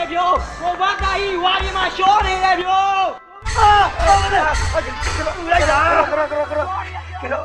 တယ်ဗျိုကိုဘာတာကြီးဝါဒီမှာရှောနေတယ်ဗျိုလိုက်တာ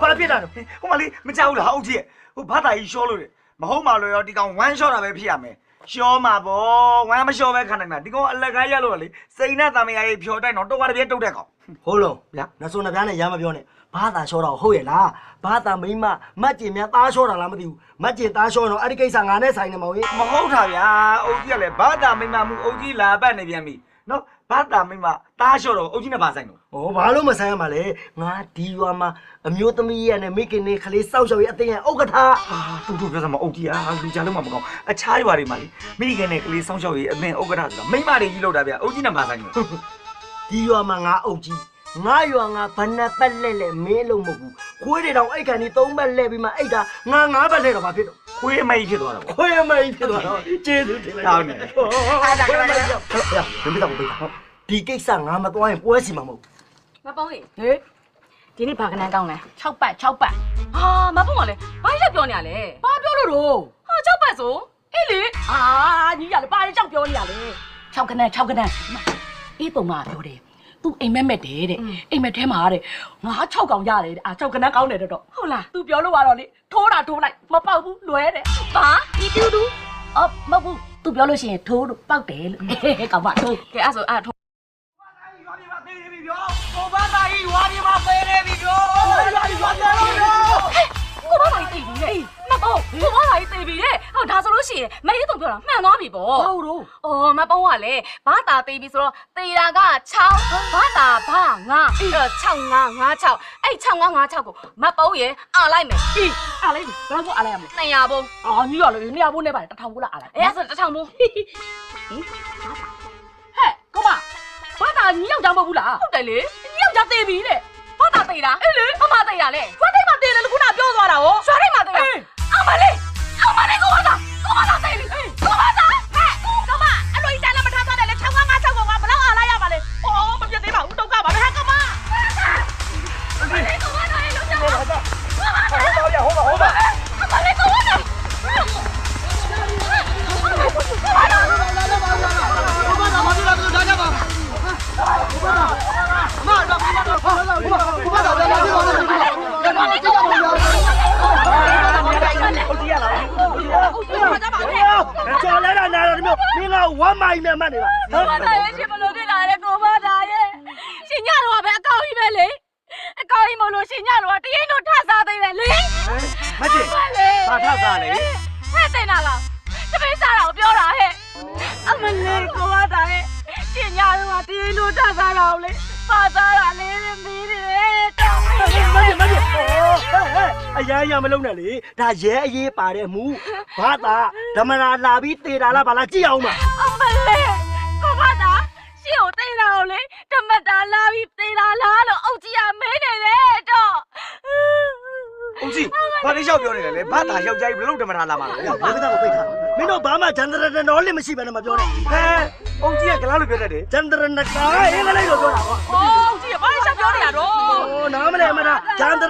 ဘာဖြစ်တာလဲဟိုမလေးမကြောက်လားအုတ်ကြီးဟိုဘာတာကြီးရှောလို့တယ်မဟုတ်မှလို့ရောဒီကောင်ဝမ်းရှောတာပဲဖြစ်ရမယ်ရှောမှာပေါ့ဝမ်းမရှောပဲခံနိုင်မှာဒီကောင်အလက်ကားရလို့လေစိန်နဲ့တာမယာကြီးဖြော်တိုက်တော့တော့တပြည့်တုတ်တဲ့ကောင်ဟုတ်လို့ဗျာနဆိုးနှပြားနဲ့ရမ်းမပြောနဲ့ဘာသာရှောတာဟုတ်ရဲ့လားဘာသာမိမမတ်ကျင်များသားရှောတာလားမသိဘူးမတ်ကျင်သားရှောတော့အဲ့ဒီကိစ္စငါနဲ့ဆိုင်နေမဟုတ်မဟုတ်တာဗျာအုတ်ကြီးကလည်းဘာသာမိမမှုအုတ်ကြီးလာပတ်နေပြန်ပြီနော်ဘာသာမိမသားရှောတော့အုတ်ကြီးနဲ့ဘာဆိုင်တော့ဩဘာလို့မဆိုင်ရမှာလဲငါဒီရွာမှာအမျိုးသမီးရဲ့နဲ့မိခင်နဲ့ခလေးစောက်ရှောက်ရဲ့အသိရဲ့ဥက္ကဋ္ဌတူပြောစမ်းမအုတ်ကြီးဟာလူကြလုံးမကောင်းအခြားရွာတွေမှာလေမိခင်နဲ့ခလေးစောက်ရှောက်ရဲ့အသိဥက္ကဋ္ဌဆိုတာမိမတွေကြီးလောက်တာဗျာအုတ်ကြီးနဲ့ဘာဆိုင်တော့ဒီရွာမှာငါအုတ်ကြီးငါရွာငါဘဏ္ဍပတ်လဲမင်းလုံးမဟုတ်ဘူးခွေးတွေတောင်အိတ်ခံဒီ၃ဘက်လဲပြီးမှအိတ်တာငါ၅ဘက်လဲတော့ဘာဖြစ်တော့ခွေးမိတ်ဖြစ်သွားတာခွေးမိတ်ဖြစ်သွားတော့ကျေးဇူးတင်လိုက်ဟုတ်တယ်အားဒါကလည်းဘယ်မိတော့ပိတ်တာဒီကိစ္စငါမသွားရင်ပွဲစီမှာမဟုတ်မပေါင်းရေဟေးဒီနေ့ဘာကနန်းကောင်းလဲ6ပတ်ဟာမပေါင်းကလည်းဘာရက်ပြောနေရလဲဘာပြောလို့တော့ဟာ6ပတ်ဆိုအေးလေဟာညီရလေဘာရက်ကြောက်ပြောနေရလဲ6ကနန်းအေးပုံမှာပြောတယ်သူအိမ်မက်တယ်တဲ့အိမ်မက်ထဲမှာတဲ့ငါ6កောင်ရတယ်တဲ့6ကနန်းကောင်းတယ်တော့ဟုတ်လား तू ပြောလို့ကတော့လေထိုးလိုက်မပေါက်ဘူးလွဲတယ်ဘာဒီတူအော်မဟုတ်ဘူး तू ပြောလို့ရှိရင်ထိုးလို့ပေါက်တယ်လို့ကောင်မထိုးကဲအဲ့ဆိုအဲ့ထိုးကိုဘာတာကြီးဝါဒီမှာပေးနေပြီဗျိုကိုဘာတာကြီးပေးနေပြီဗျိုကိုဘာသာကြီးသိပြီလေမပေါ့ကိုဘာသာကြီးသိပြီလေဟောဒါဆိုလို့ရှိရင်မရေးတော့ပြောတာမှန်သွားပြီပေါ့ဟုတ်တော့အော်မပေါင်းကလည်းဘာသာသိပြီဆိုတော့သေတာက6ဘာသာဘာ9အဲ့တော့6556အဲ့6556ကိုမပေါင်းရင်အားလိုက်မယ်အေးအားလိုက်ပြီဘာလို့အားလိုက်ရမလဲ200ဘုံအော်ညီရလေ200ဘုံနဲ့ပါ1000ဘုံလားအားလိုက်အဲ့ဆို1000ဘုံဟင်ဟဲ့ကိုမဘာသာညီယောက်ျားမဟုတ်ဘူးလားဟုတ်တယ်လေညီယောက်ျားသိပြီတဲ့ဘာသာသိတာအေးလေမမသိတာလေရွာထိတ်မှာသိတယ်လို့ခုနပြောသွားတာဟောရွာထိတ်မှာသိတာအမလေးကိုဘာသာသိပြီကိုဘာသာဟဲ့ကိုမအဲ့လိုကြီးတန်းလည်းမထားသွားတယ်လေ6556ကောင်ကဘယ်တော့အားလိုက်ရပါလဲဩမပြတ်သေးပါဘူးတော့ကပါပဲဟဲ့ကမအမလေးကိုဘာသာလေလို့ပြောတာဟုတ်ပါအမလေးကိုဘာသာကျော်လဲတာနာတော့မျိုးမင်းကဝမ်းမိုင်းနဲ့မှတ်နေတာကိုဘာသာရဲ့ရှင်ဘလို့တွေ့တာလဲကိုဘာသာရဲ့ရှင်ညတော့ပဲအကောင်းကြီးပဲလေအကောင်းကြီးမလို့ရှင်ညတော့တရင်တို့ထစားသေးတယ်လေမကြည့်ဘာထစားလဲဟဲ့တင်လာလားတပင်းစားတာကိုပြောတာဟဲ့အမလေးကိုဘာသာရဲ့ရှင်ညတော့တရင်တို့ထစားတာကိုလေပါစားတာလေးမီးတယ်တောင်းမကြည့်အရာမလုံးနဲ့လေဒါရဲအရေးပါတဲ့မူဘာသာဓမ္မရာလာပြီးတေတာလားဘာလားကြည့်အောင်ပါအမလေးကိုဘာသာရှင်ကိုတေတာကိုလေဓမ္မတာလာပြီးတေတာလားလို့အုတ်ကြီးကမဲနေတယ်တော့ဦးကြီးဘာလေးရောက်ပြောနေတယ်လေဘာသာယောက်ျားကြီးဘလို့ဓမ္မရာလာမှာလဲဘယ်ကကိုပိတ်ထားမင်းတို့ဘာမှဂျန်ဒရတော်လည်းမရှိဘဲနဲ့မပြောနဲ့ဟဲအုတ်ကြီးကကလားလို့ပြောတတ်တယ်ဂျန်ဒရနကာအေးကလေးလို့ပြောတာဟောအုတ်ကြီးကဘာလေးဆက်ပြောနေရတော့နားမလဲမလားဂျန်ဒရ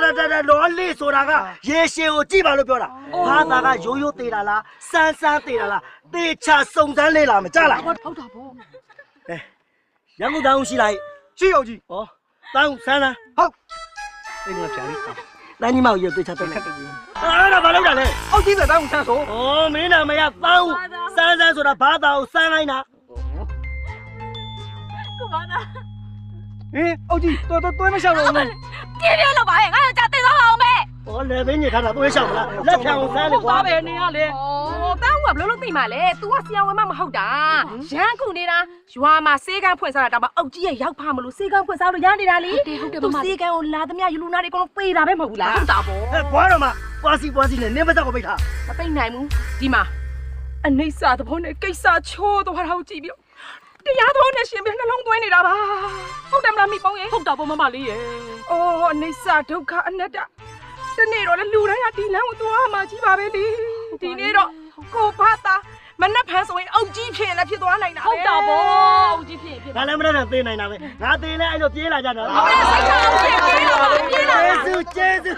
တော်လေးဆိုတာကရေရှည်ကိုကြည့်ပါလို့ပြောတာဘာသာကရိုးရိုးသေးတာလားစမ်းသေးတာလားသေချာစုံစမ်းလေလားမကြလားဟုတ်တာပေါ့ရန်ကုန်တောင်းရှိလိုက်ရှိအောင်ကြီးဟောတောင်းစမ်းလားဟုတ်အိမ်ကပြန်လေးတန်းကြီးမောင်ရေသေချာတက်ခတ်တယ်အဲ့ဒါဘာလုပ်တာလဲအောက်ကြီးကတောင်းဆန်းဆိုဩမင်းနာမရတောင်းစမ်းဆိုတာဘာသာကိုစမ်းလိုက်တာကိုဘာသာအောက်ကြီးတော်မရှောက်တော့ဘူးပြေးလောက်ပါရဲ့ငါတို့ကြာသိသွားပါအောင်ပဲဩလေဘင်းညထားတာတော်ရှောက်မလားလက်ဖြောင်စမ်းလေကွာပဲနေရလေဩတောင်းကဘလို့လို့သိမှာလဲ तू ကဆရာဝန်မဟုတ်တာရန်ခုနေတာရွာမှာစေးကန်းဖွင့်စားတာတော့အုတ်ကြီးရဲ့ရောက်ဖမလို့စေးကန်းဖွင့်စားလို့ရနေတာလေဟုတ်တယ်စေးကန်းကိုလာသမျှယူလူနာတွေအကုန်လုံးပေးတာပဲမဟုတ်ဘူးလားဟုတ်တာပေါ့ဘွားတော်မှာပွားစီနဲ့နင်းပါးကိုပိတ်ထားမပိတ်နိုင်ဘူးဒီမှာအနိစ္စသဘောနဲ့ကိစ္စချိုးသွားတာကိုကြည့်ပြီးတရားတော်နဲ့ရှင်ပြန်နှလုံးသွင်းနေတာပါဟုတ်တယ်မလားမိပေါင်းရေဟုတ်တာပေါ့မမလေးရေအော်အနိစ္စဒုက္ခအနတ္တဒီနေ့တော့လေလူတိုင်းကဒီလမ်းကိုသွားမှကြီးပါပဲလေဒီနေ့တော့ကိုဘာသာမနှက်ဖန်ဆိုရင်အုတ်ကြီးဖြစ်လည်းဖြစ်သွားနိုင်တာပဲဟုတ်တာပေါ့အုတ်ကြီးဖြစ်ဒါလည်းမနှက်သေးနိုင်တာပဲငါသေးလဲအဲ့လိုပြေးလာကြတော့ဟုတ်တယ်စိတ်ချအောင်ပြေးလာကျေးဇူး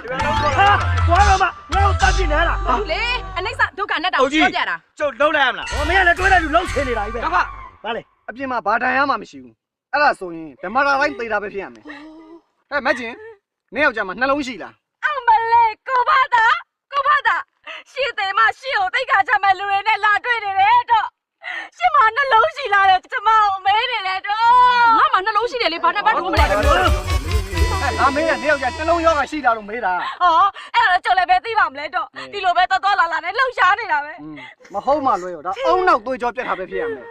ဟာဘွားတော်မှာငါ့ကိုတတ်ပြနေလားဟုတ်လေအနိစ္စဒုက္ခအနတ္တကိုပြောပြတာကျုပ်လုံးလိုက်ရမလားဟောမင်းကလည်းတွဲတဲ့လူလုံးချင်နေတာကြီးပဲကဖ ဘာလဲ အပြင်မှာဘာတန်ရမှမရှိဘူးအဲ့ဒါဆိုရင်ဓမ္မတာတိုင်းသေတာပဲဖြစ်ရမယ်ဟဲ့မကျင်နင်းယောက်ျားမှာနှလုံးရှိလား အမလေးကိုဘာသာရှင်းတယ်မရှင်းကိုတိတ်ခါချမဲ့လူတွေနဲ့လာတွေ့နေတယ်တော့ရှင်းမနှလုံးရှိလာတယ်ကျမကိုမဲနေတယ်တော့ငါမှနှလုံးရှိတယ်လေဘာနဲ့ဘာလို့မလဲ ငါမင်းကနင်းယောက်ျားနှလုံးရောဂါရှိတာလို့မေးတာ ဟောအဲ့ဒါကြော်လည်းပဲသိပါမလဲတော့ဒီလိုပဲတော်လာနဲ့လှုပ်ရှားနေတာပဲ မဟုတ်မှလွဲရောဒါအုံနောက်သွေးကြောပြတ်တာပဲဖြစ်ရမယ်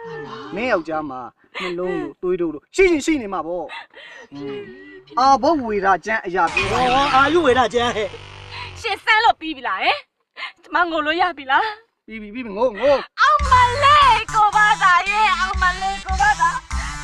နင်းယောက်ျားမှာနှလုံးလို့သွေးတို့လို့ရှိနေမှာပေါ့အာဘဝေရာကျန်းအရာပြေ ဟောအာယုဝေဒကျန်းဟဲ့ ရှင်းဆန်းလို့ပြီးပြီလားဟင်ကျမငိုလို့ရပြီလား ပြီးငိုအောင်မလေးကိုဘာသာရဲ့အောင်မလေးကိုဘာသာ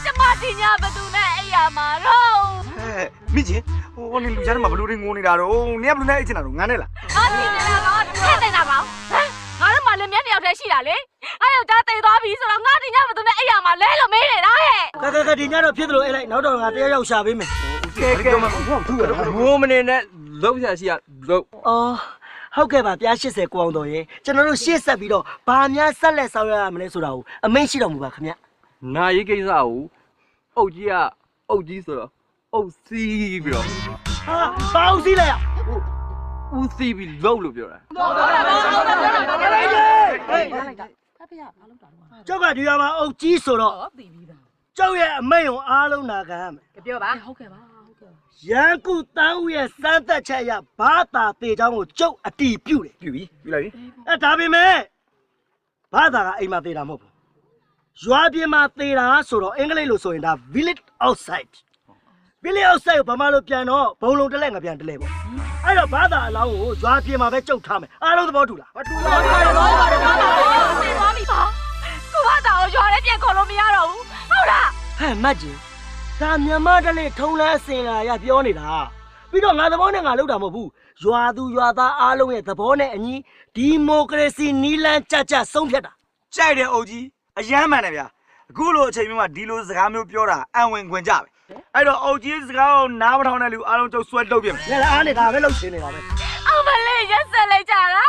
ကျမဒီညဘသူနဲ့အဲ့ရမှာတော့ ဟဲ့မိချင်းဟိုနေလူကြားထဲမှာဘလူတွေငိုနေတာတော့နင်ကဘလူနဲ့အိတ်ချင်တာတော့ငန်းနဲ့လား အာဒီနေတာတော့ထက်နေတာပါဟမ်ငါတို့မှလည်းမျက်နှာရောက်တဲ့ရှိတာလေအဲ့ယောက်ျားတိတ်သွားပြီဆိုတော့ငါဒီညဘသူနဲ့အဲ့ရမှာလဲလို့မေးနေတာဟဲ့ ကဒီညတော့ဖြစ်တယ်လို့အဲ့လိုက်နောက်တော့ငါတယောက်ရှာပေးမယ်ကဲမဟုတ်ဘူး ငိုမနေနဲ့လုံးရရှိရလုံး အော်ဟုတ်ကဲ့ပါပြား80ကိုအောင်တော်ရေကျွန်တော်တို့ရှေ့ဆက်ပြီးတော့ဘာများဆက်လက်ဆောင်ရွက်ရမလဲဆိုတာကိုအမိန့်ရှိတော်မူပါခင်ဗျ နာရေးကိစ္စကိုအုတ်ကြီးကအုတ်ကြီးဆိုတော့အုတ်စီးပြီးတော့ ဟာဘာအောင်စီးလဲရ ဦးစီးပြီးလုံးလို့ပြောတာ ကျောက်ကဒီရွာမှာအုတ်ကြီးဆိုတော့ကျောက်ရဲ့အမိန့်ကိုအားလုံးနာခံရမယ် ပြောပါဟုတ်ကဲ့ပါ ရန်ကုတန်းဦးရဲ့စမ်းသက်ချက်အရဘာသာတေချောင်းကိုကျုပ်အတီးပြုတ်တယ် ပြီလိုက်ပြီ အဲဒါပေမဲ့ဘာသာကအိမ်မှာတေတာမဟုတ်ဘူးရွာပြင်မှာတေတာဆိုတော့အင်္ဂလိပ်လိုဆိုရင်ဒါ village outside village outside ကိုဗမာလိုပြန်တော့ဘုံလုံးတစ်လက်ငါပြန်တစ်လက်ပေါ့အဲ့တော့ဘာသာအလောင်းကိုရွာပြင်မှာပဲကျုပ်ထားမယ်အားလုံးသဘောတူလား သိသွားပြီပါကိုဘာသာကိုရွာထဲပြန်ခေါ်လို့မရတော့ဘူးဟုတ်လား ဟဲ့မတ်ကြီးဒါမြန်မာတလေးထုံလန်းအစင်လာရပြောနေတာပြီးတော့ငါသဘောနဲ့ငါလုပ်တာမဟုတ်ဘူးရွာသူရွာသားအားလုံးရဲ့သဘောနဲ့အညီဒီမိုကရေစီနီလန်းကြကြဆုံးဖြတ်တာ ကြိုက်တယ်အုပ်ကြီးအယမ်းမှန်တယ်ဗျာအခုလိုအချိန်မျိုးမှာဒီလိုစကားမျိုးပြောတာအံဝင်ခွင်ကြပဲအဲ့တော့အုပ်ကြီးစကားကိုနားမထောင်တဲ့လူအားလုံးကျုပ်ဆွဲတုတ်ပြင် ငါလည်းအားနေတာပဲလှုပ်ရှင်နေတာပဲ အောင်မလေးရက်ဆက်လိုက်ကြတာ